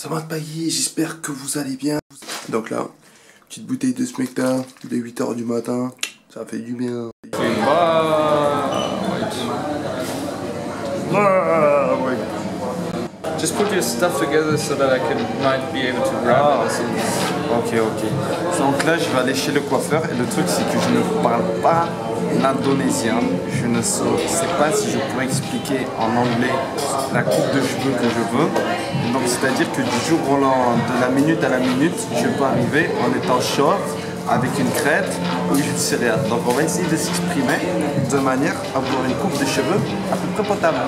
Samantha Pagui, j'espère que vous allez bien. Donc là, petite bouteille de Smecta de 8 h du matin, ça fait du bien. Just put your stuff together so that I might be able to grab it. Ok. Donc là, je vais aller chez le coiffeur et le truc, c'est que je ne parle pas l'indonésien. Je ne sais pas si je pourrais expliquer en anglais la coupe de cheveux que je veux. Donc c'est-à-dire que du jour au lendemain, de la minute à la minute, je peux arriver en étant short, avec une crête ou je ne sais rien. Donc on va essayer de s'exprimer de manière à avoir une coupe de cheveux à peu près potable.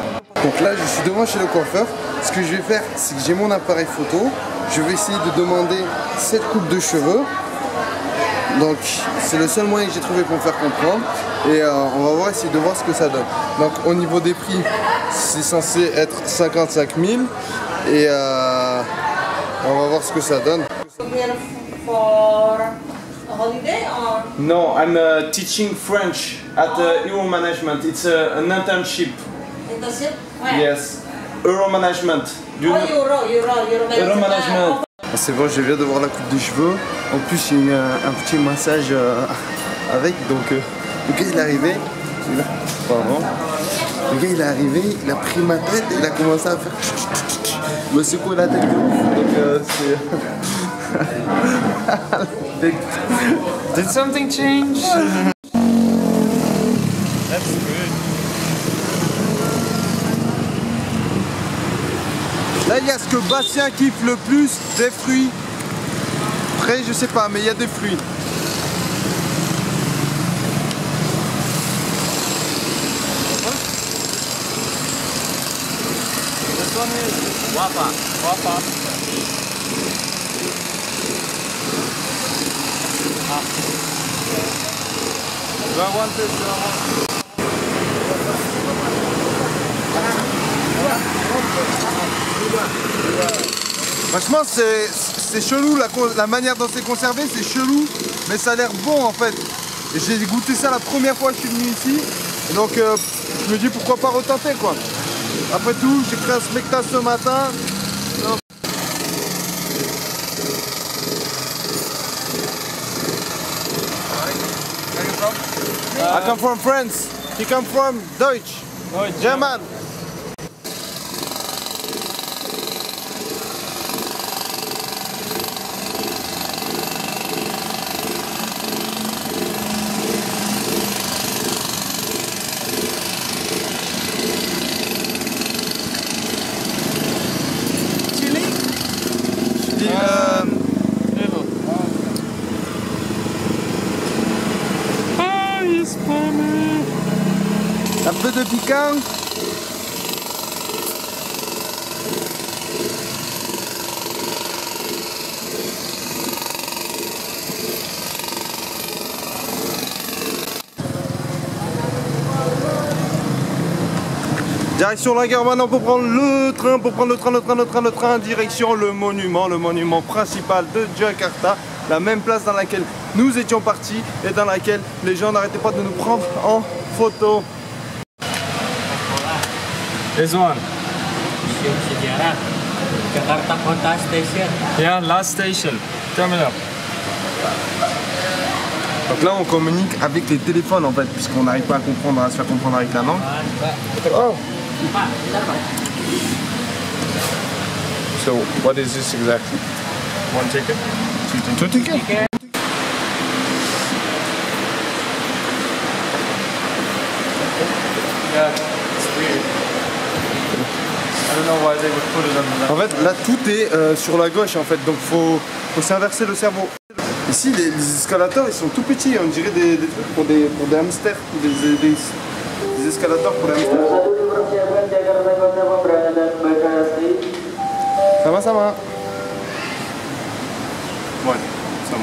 Donc là, je suis devant chez le coiffeur. Ce que je vais faire, c'est que j'ai mon appareil photo. Je vais essayer de demander cette coupe de cheveux. Donc c'est le seul moyen que j'ai trouvé pour me faire comprendre. Et on va voir, essayer de voir ce que ça donne. Donc au niveau des prix, c'est censé être 55 000. Et on va voir ce que ça donne. No, I'm teaching French at Euro Management. It's an internship. Internship? Yes. Euro Management. Euro Management. C'est bon, je viens de voir la coupe de cheveux. En plus, il y a un petit massage avec. Donc, le gars il est arrivé. Pardon. Le gars il est arrivé, il a pris ma tête et il a commencé à faire. Il me secoue la tête de ouf. Donc, c'est. Did something change? That's good. Là, il y a ce que Bastien kiffe le plus, des fruits. Après, je sais pas, mais il y a des fruits. This one is guava. Do I want this? Franchement, c'est chelou, la manière dont c'est conservé, c'est chelou, mais ça a l'air bon en fait. J'ai goûté ça la première fois que je suis venu ici, et donc je me dis pourquoi pas retenter quoi. Après tout, j'ai pris un Smecta ce matin. I come from France. He come from Deutsch. German. Un peu de piquant. Direction la gare maintenant pour prendre le train, direction le monument principal de Jakarta, la même place dans laquelle nous étions partis et dans laquelle les gens n'arrêtaient pas de nous prendre en photo. This one. Sejarah Jakarta Kota Station. Yeah, last station. Terminal. Donc là on communique avec les téléphones en fait, puisqu'on n'arrive pas à se faire comprendre avec la langue. Oh. So, what is this exactly? One ticket? Two tickets? Yeah, it's weird. I don't know why they would put it on the left. En fait là tout est sur la gauche en fait, donc faut s'inverser le cerveau. Ici les escalators ils sont tout petits, on dirait des trucs pour des hamsters, des escalators pour les hamsters. Ça va. Ouais, ça va.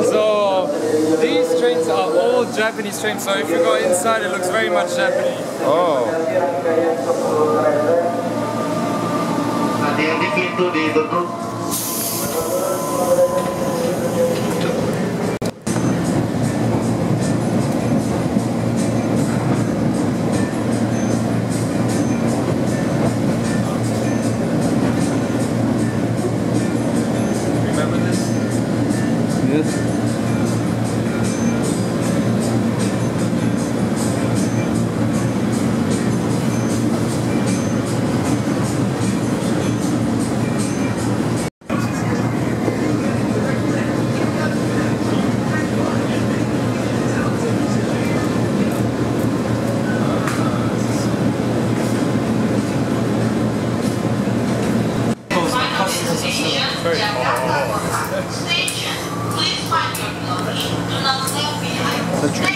So these trains are all Japanese trains. So if you go inside inside it looks very much Japanese. Oh. Hati-hati pintu ditutup. Remember this? Yes.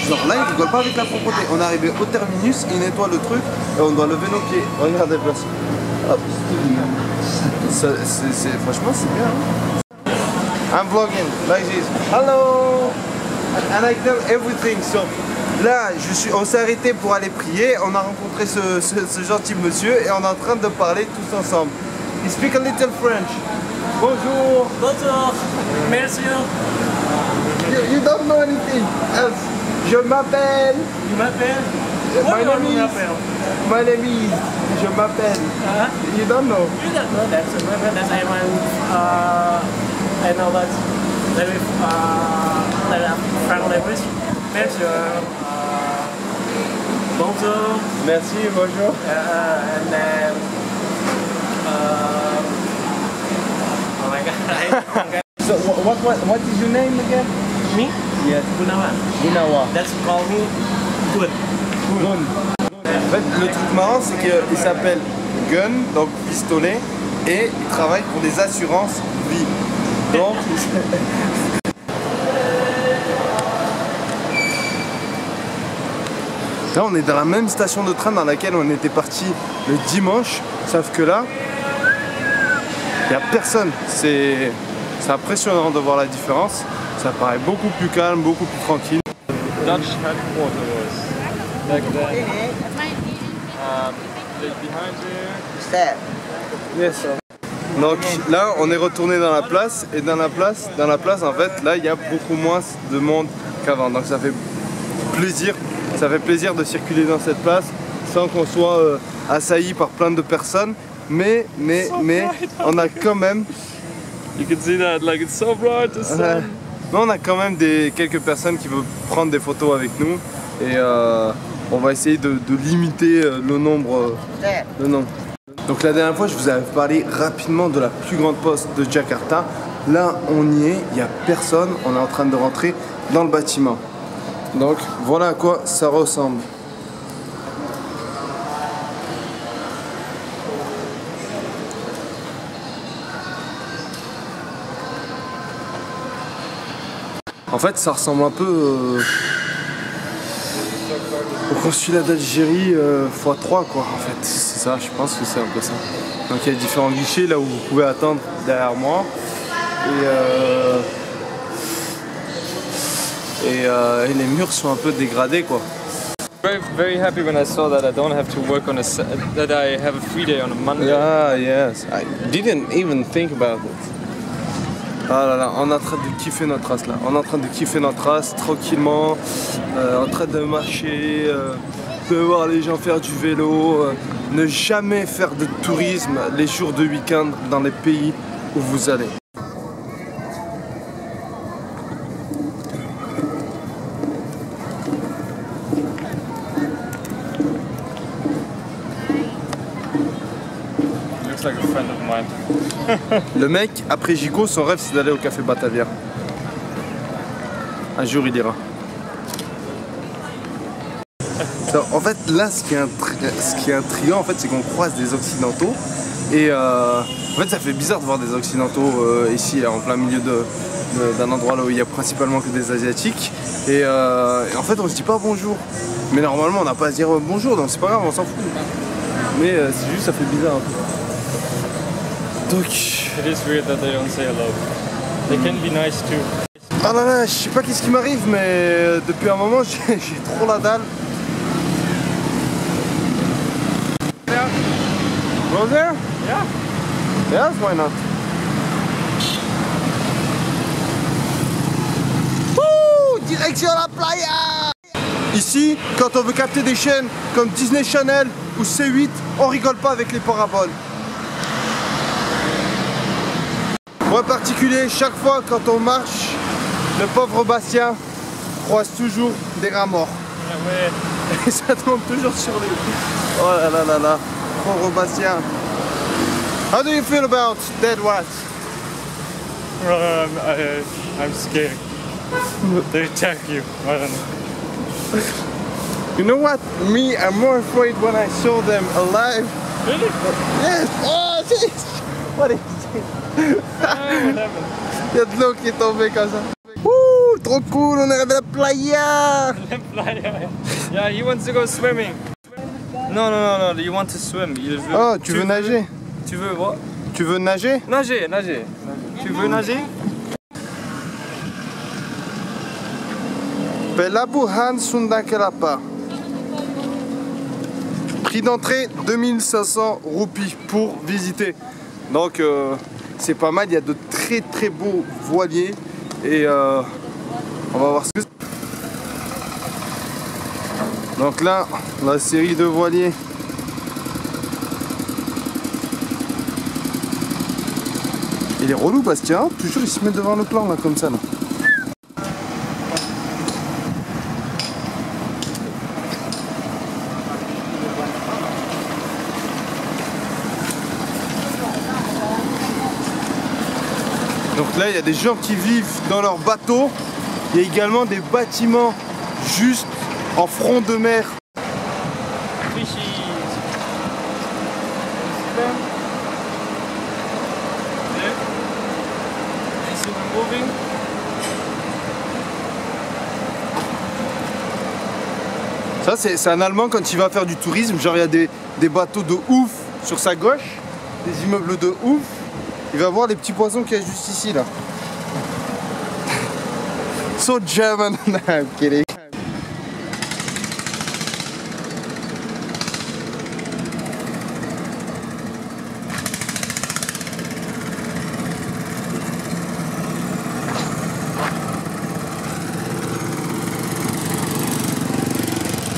Genre là, il rigole pas avec la propreté. On est arrivé au terminus, il nettoie le truc et on doit lever nos pieds. Regardez, place. Hop. Franchement, c'est bien. Hein? I'm vlogging like this. Hello! And I tell everything. So, là, on s'est arrêté pour aller prier. On a rencontré ce gentil monsieur et on est en train de parler tous ensemble. He speak a little French. Bonjour. Bonjour. Merci. You don't know anything else. Je m'appelle. Tu m'appelles? My name is. Je m'appelle. You don't know. You don't know that. That's I know that very French language. Merci. Bonjour. Merci, bonjour. And then oh my god. So what is your name again? Me? Yes. Gunawan. Gunawa. That's call me good. Gun. En fait, le truc marrant, c'est qu'il s'appelle Gun, donc pistolet, et il travaille pour des assurances vie. Donc, là, on est dans la même station de train dans laquelle on était parti le dimanche, sauf que là, il n'y a personne. C'est impressionnant de voir la différence. Ça paraît beaucoup plus calme, beaucoup plus tranquille. Dutch headquarters. Like that. Behind there. Yes. Donc là, on est retourné dans la place et dans la place, en fait, là, il y a beaucoup moins de monde qu'avant. Donc ça fait plaisir de circuler dans cette place sans qu'on soit assailli par plein de personnes. Mais on a quand même. You can see that, like it's so bright. The sun. Mais on a quand même quelques personnes qui veulent prendre des photos avec nous et on va essayer de limiter le nombre. Donc la dernière fois, je vous avais parlé rapidement de la plus grande poste de Jakarta. Là, on y est, il n'y a personne, on est en train de rentrer dans le bâtiment. Donc voilà à quoi ça ressemble. En fait, ça ressemble un peu au consulat d'Algérie x3 quoi. En fait, c'est ça, je pense que c'est un peu ça. Donc il y a différents guichets là où vous pouvez attendre derrière moi. Et les murs sont un peu dégradés quoi. Very happy when I saw that I don't have to work on that I have a free day on a Monday. Ah yes, I didn't even think about it. Ah là là, on est en train de kiffer notre race là. On est en train de kiffer notre race tranquillement, en train de marcher, de voir les gens faire du vélo, ne jamais faire de tourisme les jours de week-end dans les pays où vous allez. Like a friend of mine. Le mec, après Gico, son rêve c'est d'aller au café Batavia. Un jour il ira. En fait, là, ce qui est intriguant, en fait, c'est qu'on croise des occidentaux. Et en fait, ça fait bizarre de voir des occidentaux ici, là, en plein milieu d'un endroit là où il y a principalement que des asiatiques. Et en fait, on se dit pas bonjour. Mais normalement, on n'a pas à se dire bonjour, donc c'est pas grave, on s'en fout. Mais c'est juste, ça fait bizarre un peu. Donc... It is weird that they don't say hello. They can be nice too. Ah là là, je sais pas qu'est-ce qui m'arrive, mais depuis un moment j'ai trop la dalle. Go there? Yeah. Yes, why not? Wouh! Direction la playa! Ici, quand on veut capter des chaînes comme Disney Channel ou C8, on rigole pas avec les paraboles. Point particulier, chaque fois quand on marche, le pauvre Bastien croise toujours des rats morts. Ah ouais. Et ça tombe toujours sur lui. Oh là là là là, pauvre Bastien. How do you feel about dead rats? I'm scared. They attack you. I don't know. You know what? Me, I'm more afraid when I saw them alive. Really? Yes! Oh, jeez! What is it? What happened? Il y a de l'eau qui est tombée comme ça. Ouh, trop cool, on est arrivé à la playa! Yeah, he wants to go swimming. No, you want to swim. Il veut, Oh, tu veux nager? Tu veux what? Tu veux nager? Nager. Tu veux nager? Pelabuhan Sundakelapa. Prix d'entrée 2500 roupies pour visiter. Donc c'est pas mal, il y a de très très beaux voiliers et on va voir ce que c'est. Donc là, la série de voiliers. Il est relou Bastien, toujours il se met devant le plan là comme ça là. Donc là, il y a des gens qui vivent dans leur bateau. Il y a également des bâtiments juste en front de mer. Ça, c'est un Allemand quand il va faire du tourisme. Genre, il y a des bateaux de ouf sur sa gauche, des immeubles de ouf. Il va voir les petits poissons qu'il y a juste ici là. So German. No, I'm kidding.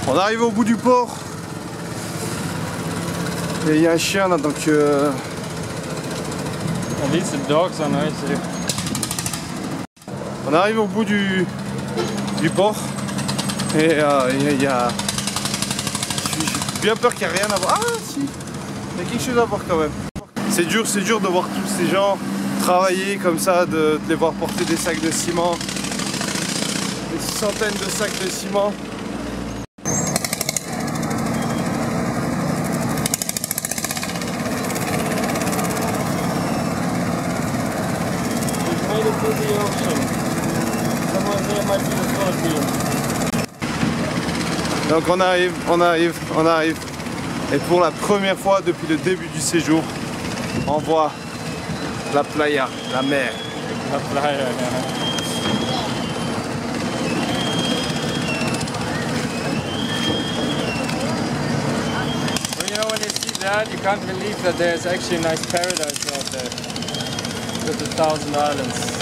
On arrive au bout du port. Et il y a un chien là donc At least the dogs are nice here. on arrive au bout du port et il y a... J'ai bien peur qu'il n'y ait rien à voir. Ah si, il y a quelque chose à voir quand même. C'est dur de voir tous ces gens travailler comme ça, de les voir porter des sacs de ciment, des centaines de sacs de ciment. Donc on arrive. Et pour la première fois depuis le début du séjour, on voit la playa, la mer. La playa, yeah. Well, you know, when you see that, you can't believe that there's actually a nice paradise out there with the 1,000 islands.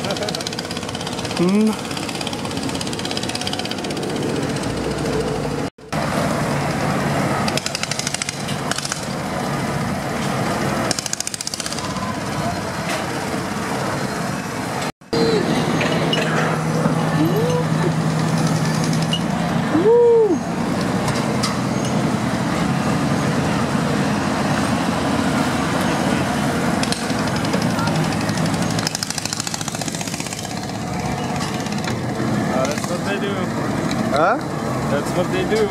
That's what they do. Hein? That's what they do.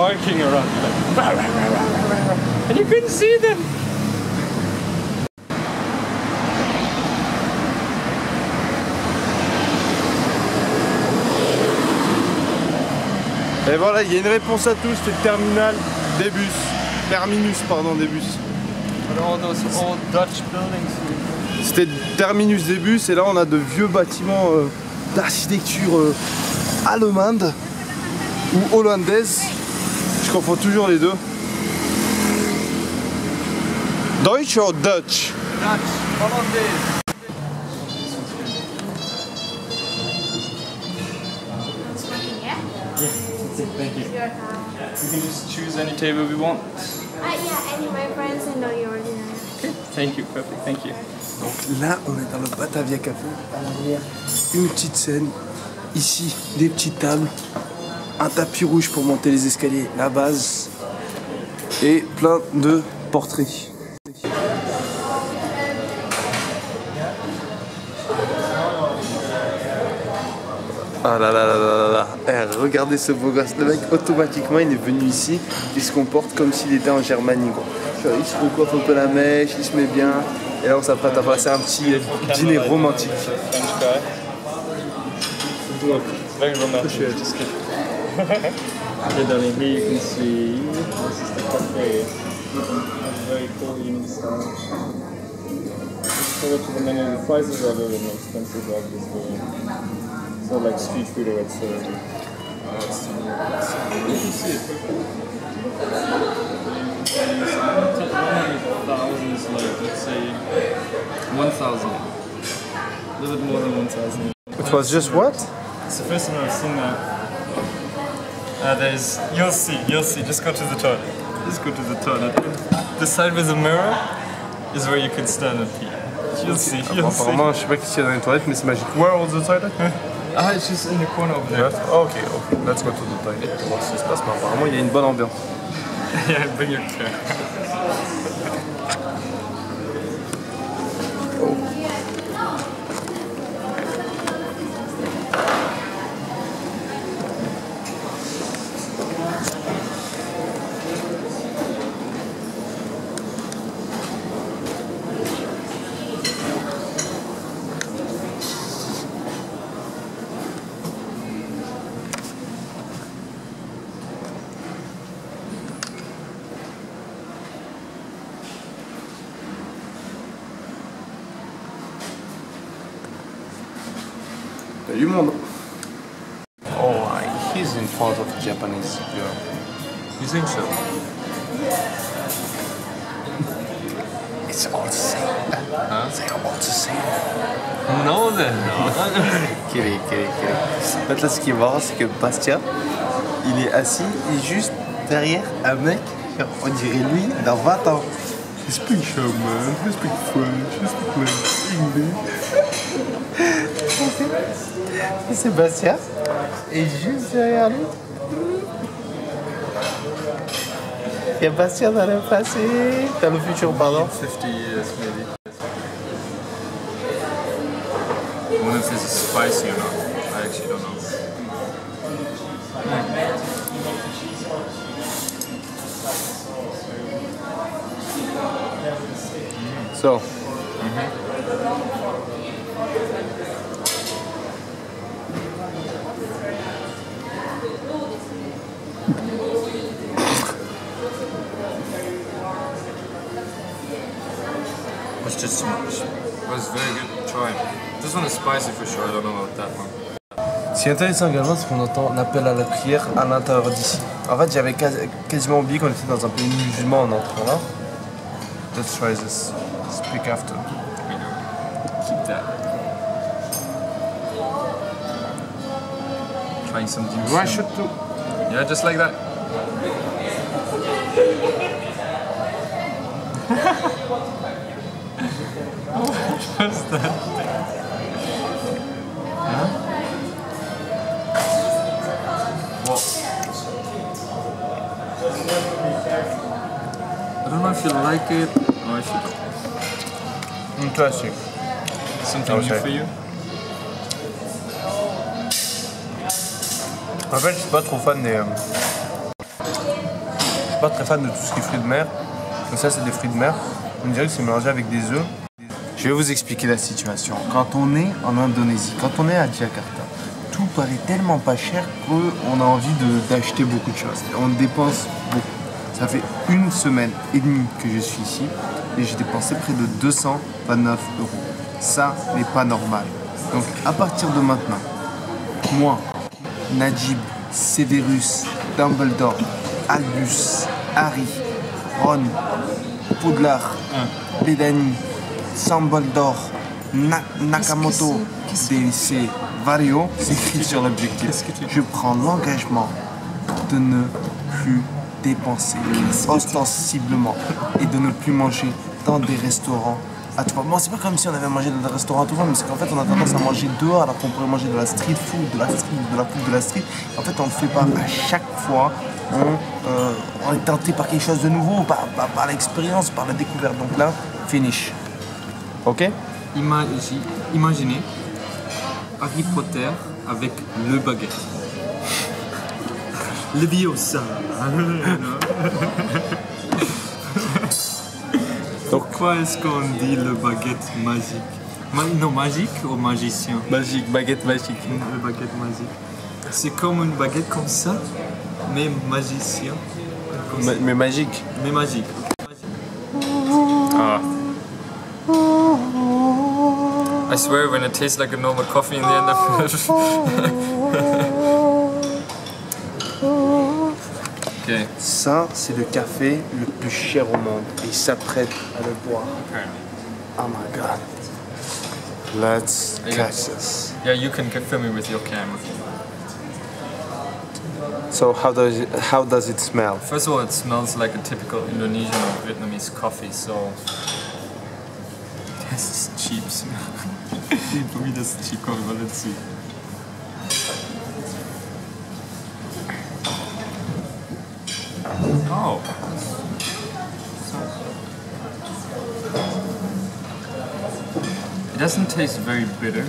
barking around like, and you couldn't see them. Et voilà, il y a une réponse à tout, c'était le terminal des bus. Terminus, pardon, des bus. All those old Dutch buildings. C'était le terminus des bus et là on a de vieux bâtiments d'architecture allemande ou hollandaise. Je confonds toujours les deux. Deutsch ou Dutch? Dutch, hollandaise. Thank you. We can just choose any table we want. Yeah, any of my friends and know your dinner. Okay. Thank you, perfect. Thank you. Donc là on est dans le Batavia Café. À l'arrière, une petite scène. Ici, des petites tables. Un tapis rouge pour monter les escaliers, la base. Et plein de portraits. Ah là là là là là. Eh, regardez ce beau gosse. Le mec, automatiquement, il est venu ici. Il se comporte comme s'il était en Germanie, quoi. Il se recoiffe un peu la mèche, il se met bien. Et là, on s'apprête à passer un petit dîner romantique. French guy. Very romantic. Just kidding. Okay, darling, here you can see this is the cafe. It's very cool evening style. Just go to the menu. The prices are very expensive, obviously. So like street food or it's you can see it. Thousands, like let's say 1,000. A little bit more than 1,000. It was just what? It's the first time I've seen that. You'll see. Just go to the toilet. Just go to the toilet. The side with the mirror is where you can stand and pee. You'll see. Apparemment, je sais pas qui est dans les toilettes, mais c'est magique. Where was the toilet? Ah, it's just in the corner over there. Ok, let's go to the toilet. On va voir ce qui se passe, mais apparemment, il y a une bonne ambiance. Yeah, bring your chair. Il y a du monde. Oh, he's in front of a Japanese girl. You think so? It's all the same. Huh? They're all the same. No then. Kiri. En fait, là, ce qui est marrant, c'est que Bastien, il est assis et juste derrière un mec, on dirait lui, dans 20 ans. He speaks German, he speaks French, he speaks English. Et Sébastien est juste derrière lui. Il y a Bastien dans le passé, dans le futur, pardon. 50 years maybe. I wonder if this is spicy or not. I actually don't know. So. It's just too much. It was very good. Try. This one is spicy for sure. I don't know about that one. Ce qui est intéressant également, c'est qu'on entend l'appel à la prière à l'intérieur d'ici. En fait, j'avais quasiment oublié qu'on était dans un pays musulman en entrant là. Let's try this. Speak after. We know. Keep that. Trying some deep. Do I should too? Yeah, just like that. What's that? Huh? Well, I don't know if you like it or if you don't. Interesting. Something new for you? En fait, je suis pas trop fan des pas très fan de tout ce qui est fruits de mer. Donc ça, c'est des fruits de mer. On dirait que c'est mélangé avec des œufs. Je vais vous expliquer la situation. Quand on est en Indonésie, quand on est à Jakarta, tout paraît tellement pas cher qu'on a envie d'acheter beaucoup de choses. On dépense beaucoup. Ça fait 1 semaine et demie que je suis ici et j'ai dépensé près de 229 €. Ça n'est pas normal. Donc à partir de maintenant, moi, Najib, Severus, Dumbledore, Albus, Harry, Ron, Poudlard, Bedani, Sambaldor, Nakamoto, DC, Vario, c'est écrit sur l'objectif. Je prends l'engagement de ne plus dépenser ostensiblement et de ne plus manger dans des restaurants à tout va. Bon, c'est pas comme si on avait mangé dans des restaurants à tout va, mais c'est qu'en fait on a tendance à manger dehors alors qu'on pourrait manger de la street food, de la food de la street. En fait on le fait pas à chaque fois. On est tenté par quelque chose de nouveau, par l'expérience, par la découverte. Donc là, finish. Ok? Imaginez Harry Potter avec le baguette. Le biosa. Pourquoi est-ce qu'on dit le baguette magique? Non, magique ou magicien? Magique, baguette magique. Le baguette magique. C'est comme une baguette comme ça, mais magicien. Mais magique. Mais magique. Ah. I swear when it tastes like a normal coffee in the end of Okay. Ça, c'est le café le plus cher au monde. Il s'apprête à le boire. Okay. Oh my god. Let's catch this. Yeah, you can film me with your camera. So how does it smell? First of all, it smells like a typical Indonesian or Vietnamese coffee, so this is cheap smell. For me, das ist cheap coffee, but let's see. Oh. It doesn't taste very bitter.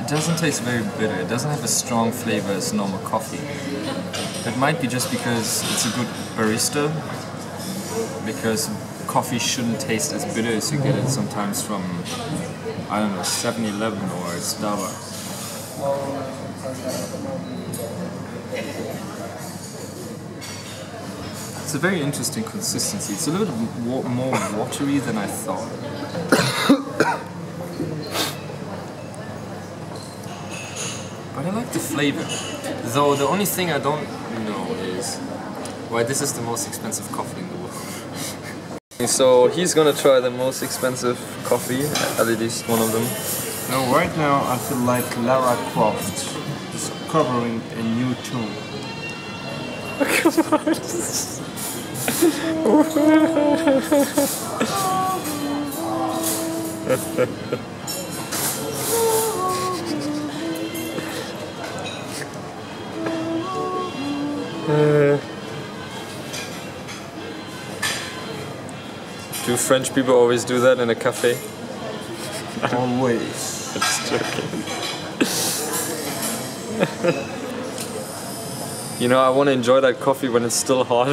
It doesn't taste very bitter. It doesn't have a strong flavor as normal coffee. It might be just because it's a good barista, because coffee shouldn't taste as bitter as you get it sometimes from, I don't know, 7-Eleven or Starbucks. It's a very interesting consistency. It's a little bit more watery than I thought. But I like the flavor. Though the only thing I don't know is why this is the most expensive coffee in the world. So he's gonna try the most expensive coffee, at least one of them. Now, right now, I feel like Lara Croft discovering a new tune. Do French people always do that in a cafe? Always. Just joking. You know, I want to enjoy that coffee when it's still hot.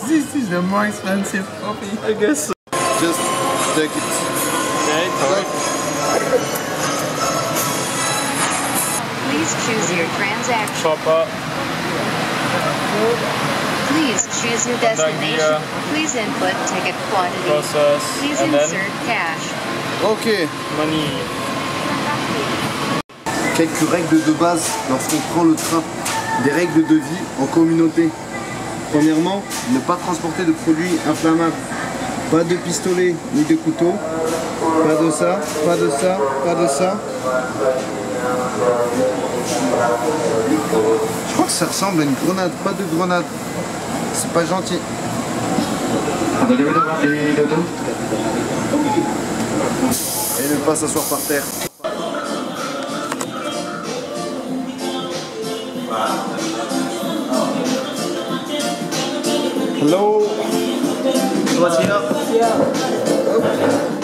This is the more expensive coffee. I guess so. Just take it. Please choose your transaction. Chop up. Please choose your destination. Please input ticket quantity. Process. Please And then insert cash. Ok. money. Quelques règles de base lorsqu'on prend le train. Des règles de vie en communauté. Premièrement, ne pas transporter de produits inflammables. Pas de pistolet ni de couteau. Pas de ça, pas de ça, pas de ça. Je crois que ça ressemble à une grenade, pas de grenade. C'est pas gentil. Et ne pas s'asseoir par terre. Hello. What's here?